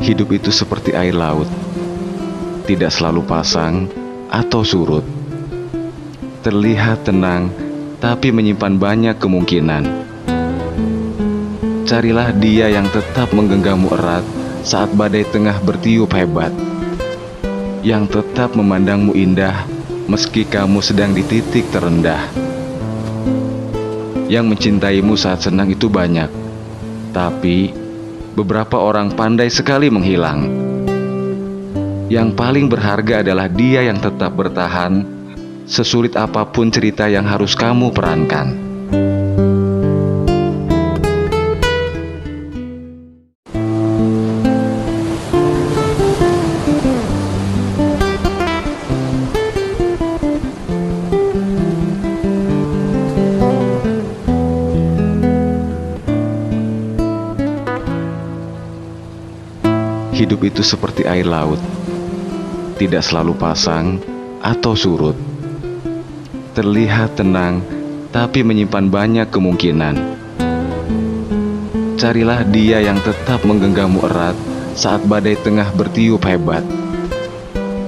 Hidup itu seperti air laut, tidak selalu pasang atau surut. Terlihat tenang, tapi menyimpan banyak kemungkinan. Carilah dia yang tetap menggenggammu erat saat badai tengah bertiup hebat, yang tetap memandangmu indah meski kamu sedang di titik terendah. Yang mencintaimu saat senang itu banyak, tapi beberapa orang pandai sekali menghilang. Yang paling berharga adalah dia yang tetap bertahan, sesulit apapun cerita yang harus kamu perankan. Hidup itu seperti air laut, tidak selalu pasang atau surut. Terlihat tenang, tapi menyimpan banyak kemungkinan. Carilah dia yang tetap menggenggammu erat saat badai tengah bertiup hebat,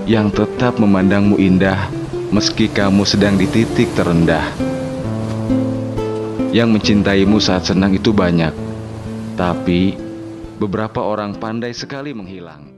yang tetap memandangmu indah meski kamu sedang di titik terendah. Yang mencintaimu saat senang itu banyak, tapi beberapa orang pandai sekali menghilang.